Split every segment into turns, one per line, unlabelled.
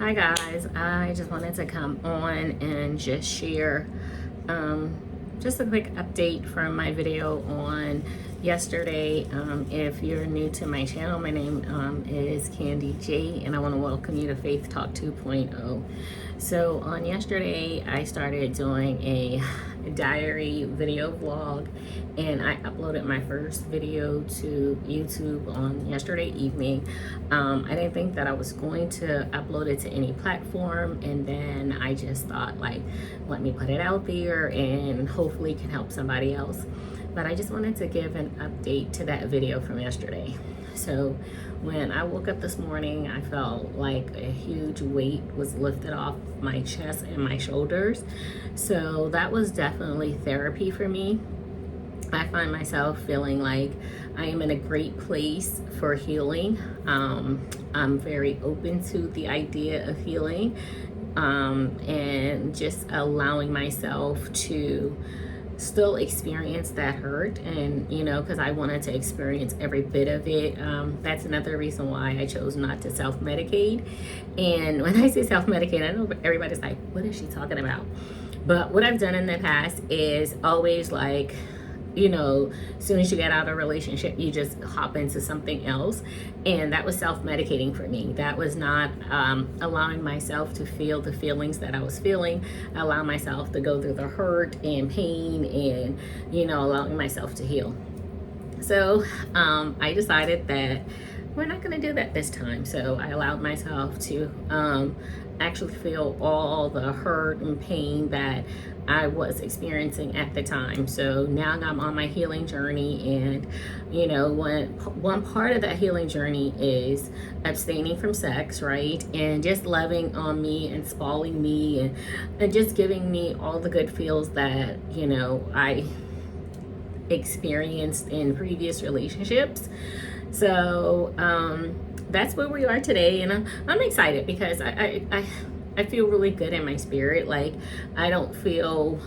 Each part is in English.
Hi guys, I just wanted to come on and just share just a quick update from my video on yesterday. If you're new to my channel, my name is Candie J, and I want to welcome you to Faith Talk 2.0. So on yesterday, I started doing a diary video vlog, and I uploaded my first video to YouTube on yesterday evening. I didn't think that I was going to upload it to any platform, and then I just thought, like, let me put it out there and hopefully it can help somebody else. But I just wanted to give an update to that video from yesterday. So when I woke up this morning, I felt like a huge weight was lifted off my chest and my shoulders. So that was definitely therapy for me. I find myself feeling like I am in a great place for healing. I'm very open to the idea of healing, and just allowing myself to still experience that hurt, and because I wanted to experience every bit of it. That's another reason why I chose not to self-medicate. And when I say self-medicate, I know everybody's like, what is she talking about? But what I've done in the past is always, like, as soon as you get out of a relationship, you just hop into something else. And that was self-medicating for me. That was not allowing myself to feel the feelings that I was feeling, allow myself to go through the hurt and pain, and, allowing myself to heal. So I decided that we're not going to do that this time. So I allowed myself to actually feel all the hurt and pain that I was experiencing at the time. So now I'm on my healing journey, and one part of that healing journey is abstaining from sex, right? And just loving on me and spoiling me, and just giving me all the good feels that I experienced in previous relationships. So that's where we are today, and I'm excited because I feel really good in my spirit. Like, I don't feel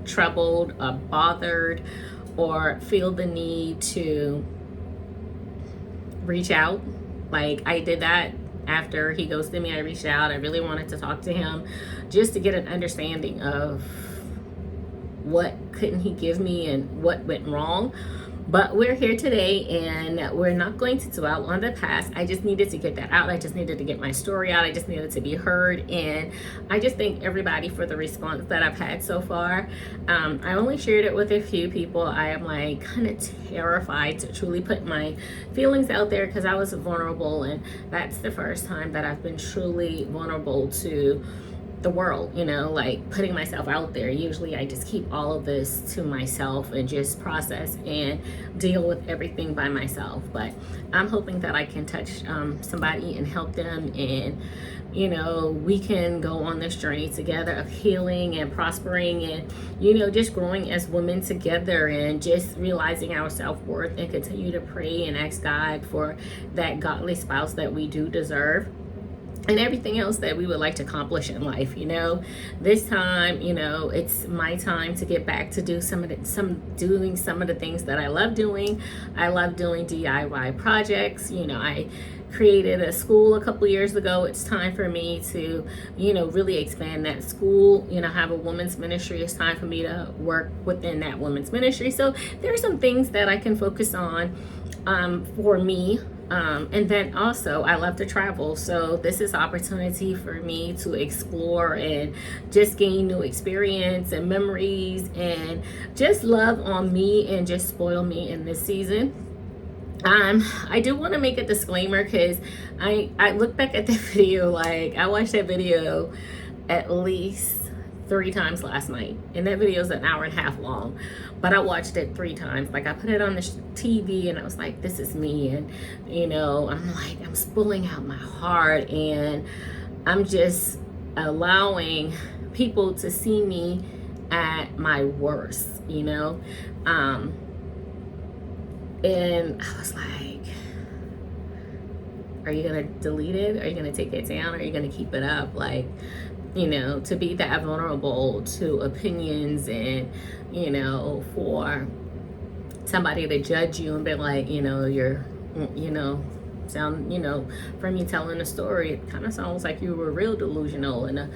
troubled or bothered or feel the need to reach out. Like, I did that after he ghosted me. I reached out. I really wanted to talk to him just to get an understanding of what couldn't he give me and what went wrong. But we're here today, and we're not going to dwell on the past. I just needed to get that out. I just needed to get my story out. I just needed to be heard. And I just thank everybody for the response that I've had so far. I only shared it with a few people. I am, like, kind of terrified to truly put my feelings out there because I was vulnerable, and that's the first time that I've been truly vulnerable to the world, like putting myself out there. Usually I just keep all of this to myself and just process and deal with everything by myself. But I'm hoping that I can touch somebody and help them, and we can go on this journey together of healing and prospering, and just growing as women together, and just realizing our self-worth, and continue to pray and ask God for that godly spouse that we do deserve, and everything else that we would like to accomplish in life. This time, it's my time to get back to doing some of the things that I love doing. I love doing DIY projects. I created a school a couple years ago. It's time for me to, really expand that school. Have a women's ministry. It's time for me to work within that women's ministry. So there are some things that I can focus on for me. And then also, I love to travel. So this is opportunity for me to explore and just gain new experience and memories, and just love on me and just spoil me in this season. I do want to make a disclaimer, because I look back at the video, like, I watched that video at least 3 times last night, and that video is an hour and a half long, but I watched it 3 times. Like, I put it on the TV, and I was like, this is me. And I'm spilling out my heart, and I'm just allowing people to see me at my worst, and I was like, are you gonna delete it? Are you gonna take it down? Are you gonna keep it up? Like, to be that vulnerable to opinions, and, for somebody to judge you and be like, you're, sound, from me telling the story, it kind of sounds like you were real delusional and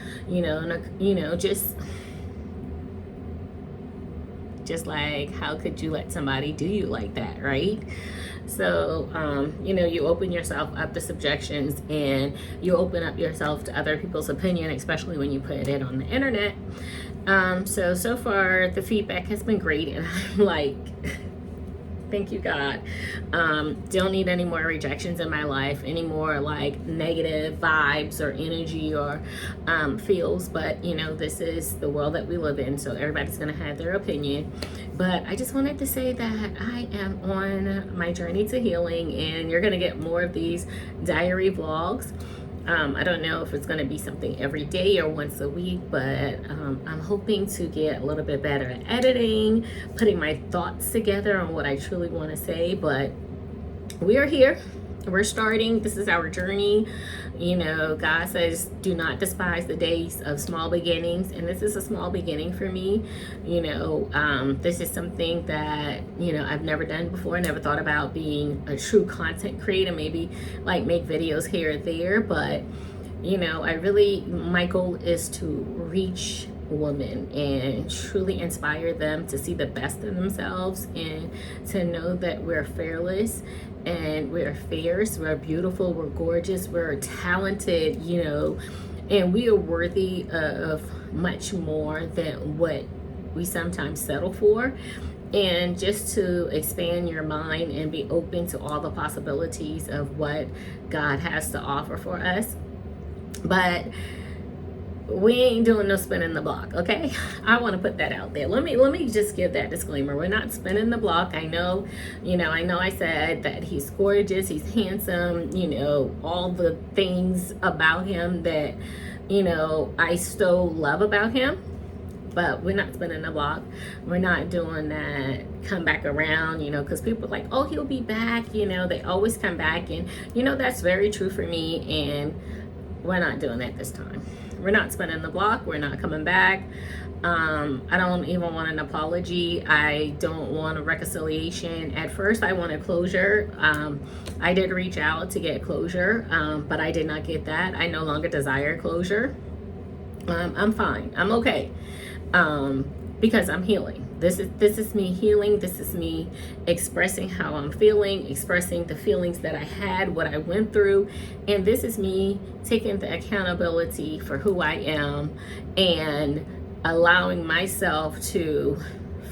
just like, how could you let somebody do you like that, right? So, you open yourself up to subjections, and you open up yourself to other people's opinion, especially when you put it on the internet. So far the feedback has been great, and I'm like, thank you, God. Don't need any more rejections in my life, any more like negative vibes or energy or feels. But this is the world that we live in, so everybody's gonna have their opinion. But I just wanted to say that I am on my journey to healing, and you're gonna get more of these diary vlogs. I don't know if it's going to be something every day or once a week, but I'm hoping to get a little bit better at editing, putting my thoughts together on what I truly want to say. But we are here. We're starting. This is our journey. God says, do not despise the days of small beginnings. And this is a small beginning for me. This is something that, I've never done before. I never thought about being a true content creator, maybe like make videos here or there. But, my goal is to reach women and truly inspire them to see the best in themselves, and to know that we're fearless and we're fierce, we're beautiful, we're gorgeous, we're talented, and we are worthy of much more than what we sometimes settle for. And just to expand your mind and be open to all the possibilities of what God has to offer for us. But we ain't doing no spinning the block, okay? I want to put that out there. Let me just give that disclaimer. We're not spinning the block. I know I said that he's gorgeous, he's handsome, all the things about him that, I so love about him. But we're not spinning the block. We're not doing that come back around, because people are like, oh, he'll be back. They always come back. And, that's very true for me. And we're not doing that this time. We're not spinning the block. We're not coming back. I don't even want an apology. I don't want a reconciliation. At first, I wanted closure. I did reach out to get closure, but I did not get that. I no longer desire closure. I'm fine. I'm okay. Because I'm healing. This is me healing. This is me expressing how I'm feeling, expressing the feelings that I had, what I went through. And this is me taking the accountability for who I am and allowing myself to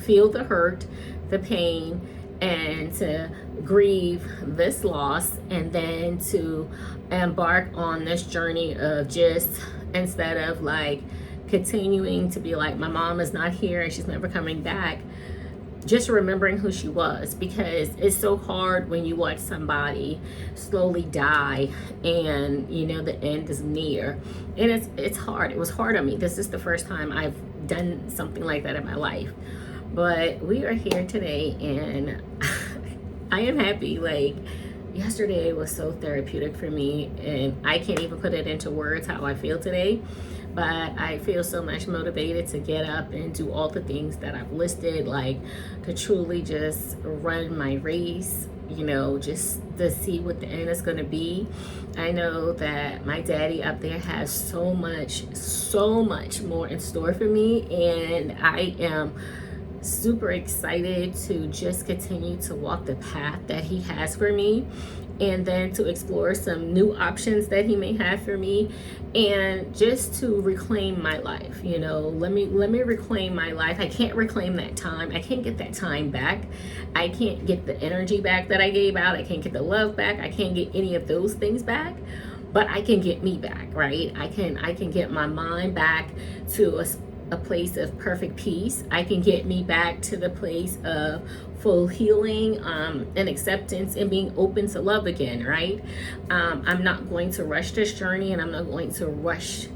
feel the hurt, the pain, and to grieve this loss, and then to embark on this journey of just, instead of like continuing to be like, my mom is not here and she's never coming back, just remembering who she was. Because it's so hard when you watch somebody slowly die and the end is near, and it's hard. It was hard on me. This is the first time I've done something like that in my life, but we are here today, and I am happy. Like, yesterday was so therapeutic for me, and I can't even put it into words how I feel today. But I feel so much motivated to get up and do all the things that I've listed, like to truly just run my race, just to see what the end is going to be. I know that my daddy up there has so much more in store for me, and I am super excited to just continue to walk the path that he has for me, and then to explore some new options that he may have for me, and just to reclaim my life. Let me reclaim my life. I can't reclaim that time. I can't get that time back. I can't get the energy back that I gave out. I can't get the love back. I can't get any of those things back, but I can get me back, right? I can get my mind back to a place of perfect peace. I can get me back to the place of full healing, and acceptance, and being open to love again, right? I'm not going to rush this journey, and I'm not going to rush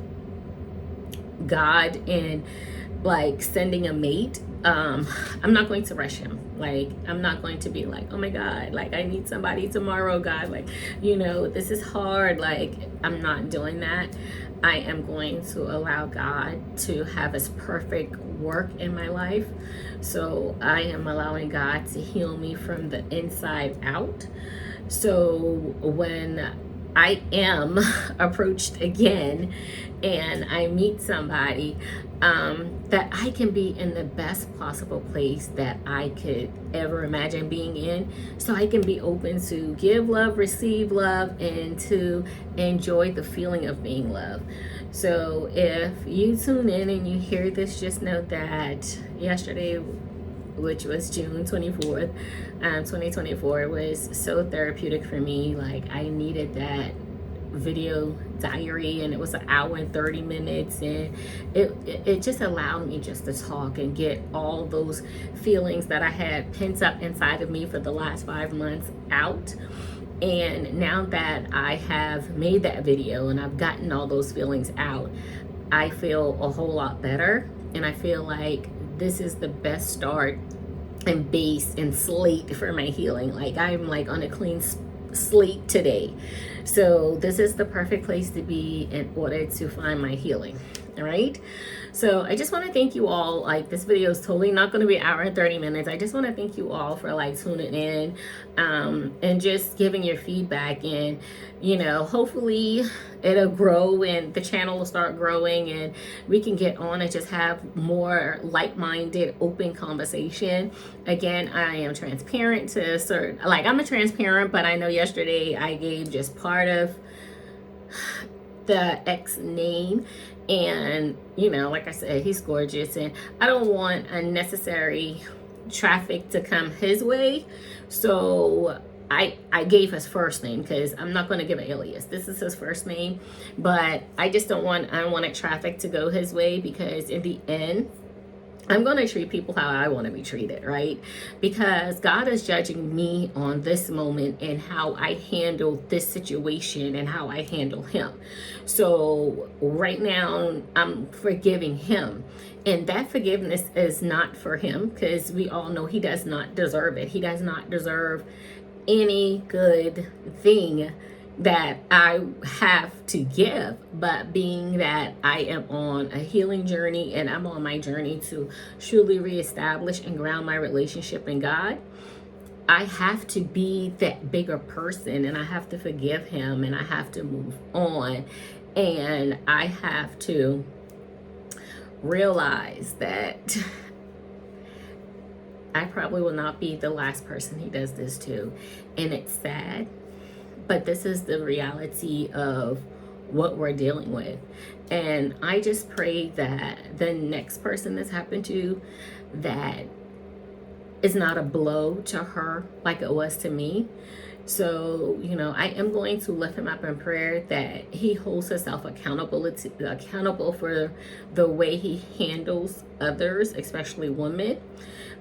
God in like sending a mate. I'm not going to rush him. Like, I'm not going to be like, oh my God, like I need somebody tomorrow, God, like, this is hard. Like, I'm not doing that. I am going to allow God to have his perfect work in my life. So I am allowing God to heal me from the inside out. So when I am approached again and I meet somebody, that I can be in the best possible place that I could ever imagine being in, so I can be open to give love, receive love, and to enjoy the feeling of being loved. So if you tune in and you hear this, just know that yesterday, which was June 24th, 2024, was so therapeutic for me. Like, I needed that video diary, and it was an hour and 30 minutes, and it just allowed me just to talk and get all those feelings that I had pent up inside of me for the last 5 months out. And now that I have made that video and I've gotten all those feelings out, I feel a whole lot better, and I feel like this is the best start and base and slate for my healing. Like, I'm like on a clean slate today. So this is the perfect place to be in order to find my healing. All right. So I just want to thank you all. Like, this video is totally not going to be an hour and 30 minutes. I just want to thank you all for like tuning in, and just giving your feedback, and hopefully it'll grow and the channel will start growing, and we can get on and just have more like-minded open conversation. Again, I am transparent to certain, like, I'm a transparent, but I know yesterday I gave just part of the ex name, and like I said, he's gorgeous, and I don't want unnecessary traffic to come his way. So I gave his first name because I'm not going to give an alias. This is his first name, but I just don't want unwanted traffic to go his way, because in the end, I'm going to treat people how I want to be treated, right? Because God is judging me on this moment and how I handle this situation and how I handle him. So right now, I'm forgiving him. And that forgiveness is not for him, because we all know he does not deserve it. He does not deserve any good thing that I have to give. But being that I am on a healing journey and I'm on my journey to truly reestablish and ground my relationship in God, I have to be that bigger person, and I have to forgive him, and I have to move on, and I have to realize that I probably will not be the last person he does this to. And it's sad, but this is the reality of what we're dealing with. And I just pray that the next person this happened to, that is not a blow to her like it was to me. So, I am going to lift him up in prayer, that he holds himself accountable for the way he handles others, especially women.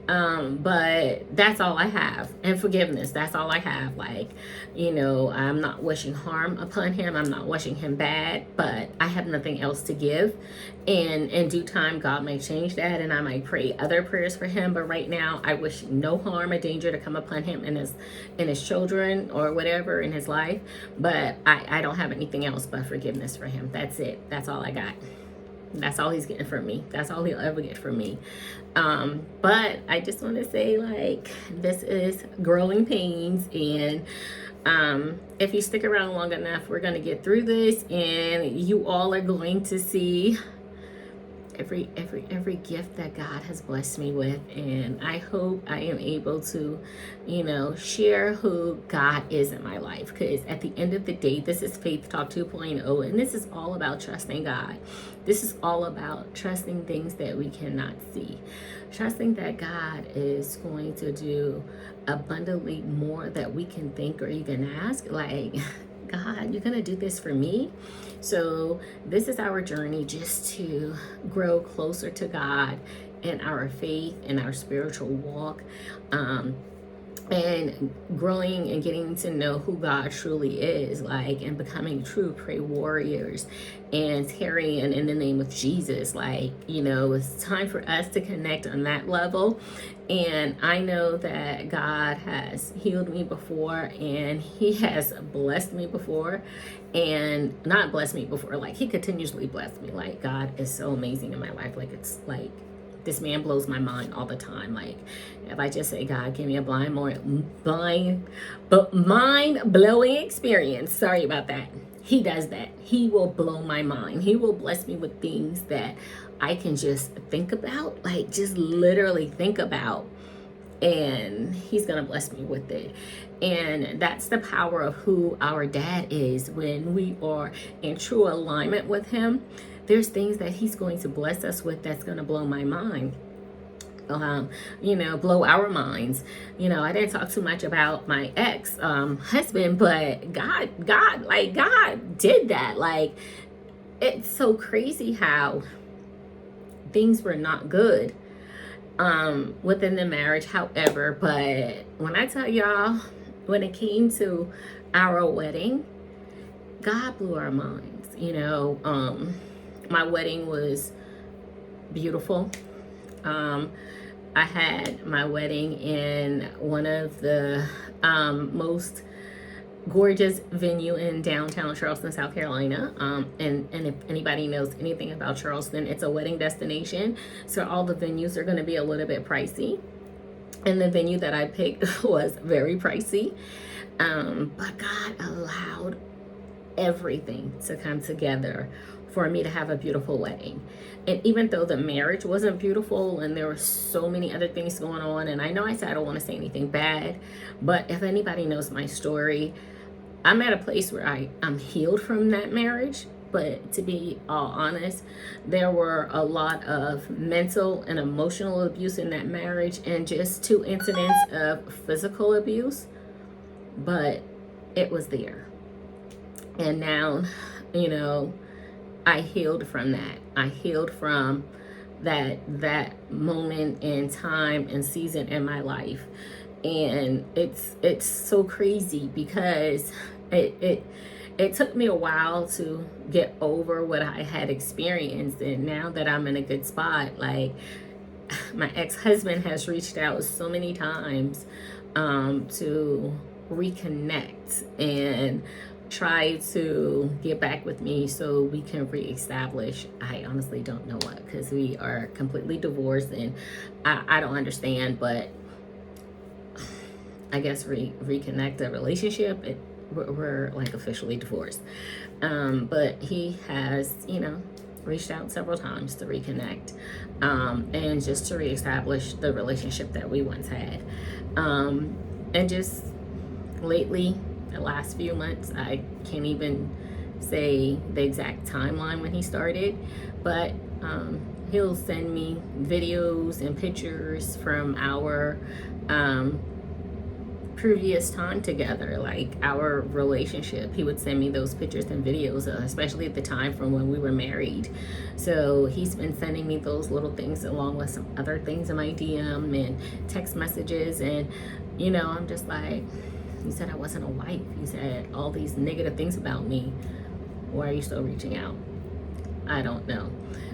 But that's all I have. And forgiveness, that's all I have. Like, I'm not wishing harm upon him. I'm not wishing him bad, but I have nothing else to give. And in due time, God may change that, and I might pray other prayers for him. But right now, I wish no harm or danger to come upon him and his children or whatever in his life. But I don't have anything else but forgiveness for him. That's it. That's all I got. That's all he's getting from me. That's all he'll ever get from me. But I just want to say, like, this is growing pains, and if you stick around long enough, we're going to get through this, and you all are going to see every gift that God has blessed me with. And I hope I am able to, share who God is in my life, because at the end of the day, this is Faith Talk 2.0, and this is all about trusting God. This is all about trusting things that we cannot see, trusting that God is going to do abundantly more that we can think or even ask. Like, God, you're going to do this for me? So this is our journey, just to grow closer to God in our faith and our spiritual walk, and growing and getting to know who God truly is, like, and becoming true prayer warriors and carrying in the name of Jesus. Like, it's time for us to connect on that level. And I know that God has healed me before, and he has blessed me before, and not blessed me before, like, he continuously blessed me. Like, God is so amazing in my life. Like, it's like This man blows my mind all the time. Like, if I just say, God, give me a mind blowing experience. Sorry about that. He does that. He will blow my mind. He will bless me with things that I can just think about, like just literally think about. And he's going to bless me with it. And that's the power of who our dad is. When we are in true alignment with him, there's things that he's going to bless us with that's going to blow my mind. Blow our minds. I didn't talk too much about my ex husband, but God did that. Like, it's so crazy how things were not good within the marriage. However, but when I tell y'all, when it came to our wedding, God blew our minds. My wedding was beautiful. I had my wedding in one of the most gorgeous venue in downtown Charleston, South Carolina. And if anybody knows anything about Charleston, it's a wedding destination. So all the venues are going to be a little bit pricey. And the venue that I picked was very pricey. But God allowed everything to come together for me to have a beautiful wedding. And even though the marriage wasn't beautiful and there were so many other things going on, and I know I said I don't want to say anything bad, but if anybody knows my story, I'm at a place where I'm healed from that marriage. But to be all honest, there were a lot of mental and emotional abuse in that marriage, and just 2 incidents of physical abuse. But it was there. And now, I healed from that. I healed from that moment in time and season in my life. And it's so crazy because it took me a while to get over what I had experienced. And now that I'm in a good spot, like, my ex-husband has reached out so many times to reconnect and try to get back with me so we can reestablish. I honestly don't know what, because we are completely divorced, and I don't understand, but I guess reconnect the relationship. We're like officially divorced. But he has, reached out several times to reconnect, and just to reestablish the relationship that we once had. And just lately, the last few months, I can't even say the exact timeline when he started, but he'll send me videos and pictures from our previous time together, like our relationship. He would send me those pictures and videos, especially at the time from when we were married. So he's been sending me those little things along with some other things in my DM and text messages. And I'm just like, you said I wasn't a wife. You said all these negative things about me. Why are you still reaching out? I don't know.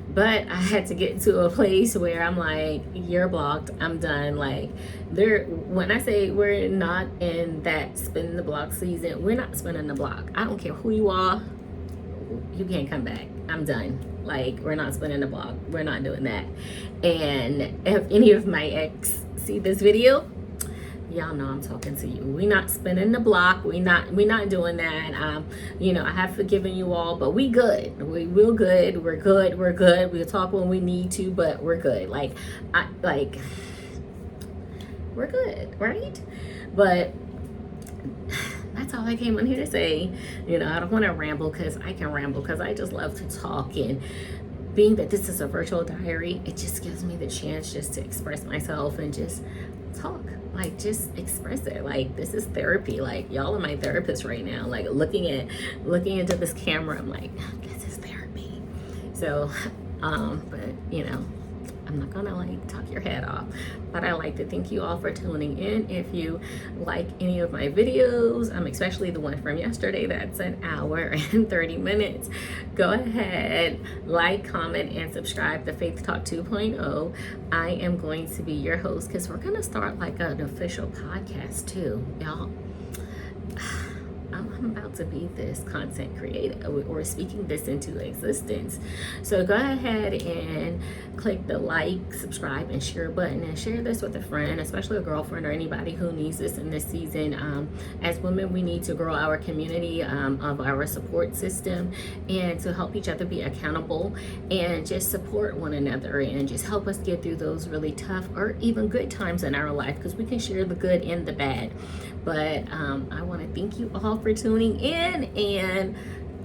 But I had to get to a place where I'm like, you're blocked. I'm done. Like, when I say we're not in that spin the block season, we're not spinning the block. I don't care who you are. You can't come back. I'm done. Like, we're not spinning the block. We're not doing that. And if any of my ex see this video, y'all know I'm talking to you. We not spinning the block. We not doing that. I have forgiven you all, but we good. We're good. We're good. We're good. We'll talk when we need to, but we're good. We're good, right? But that's all I came on here to say. I don't want to ramble, because I can ramble, because I just love to talk. And being that this is a virtual diary, it just gives me the chance just to express myself and just talk. Like, just express it. Like, this is therapy. Like, y'all are my therapist right now. Like, looking into this camera, I'm like, this is therapy. So, but I'm not gonna talk your head off, but I like to thank you all for tuning in. If you like any of my videos, especially the one from yesterday, that's an hour and 30 minutes, go ahead, like, comment, and subscribe to Faith Talk 2.0. I am going to be your host, because we're gonna start like an official podcast too, y'all. I'm I'm about to be this content creator or speaking this into existence. So go ahead and click the like, subscribe, and share button, and share this with a friend, especially a girlfriend or anybody who needs this in this season. As women, we need to grow our community of our support system, and to help each other be accountable, and just support one another, and just help us get through those really tough or even good times in our life, because we can share the good and the bad. But I want to thank you all for tuning in, and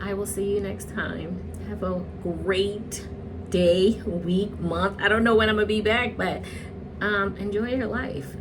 I will see you next time. Have a great day, week, month. I don't know when I'm gonna be back, but enjoy your life.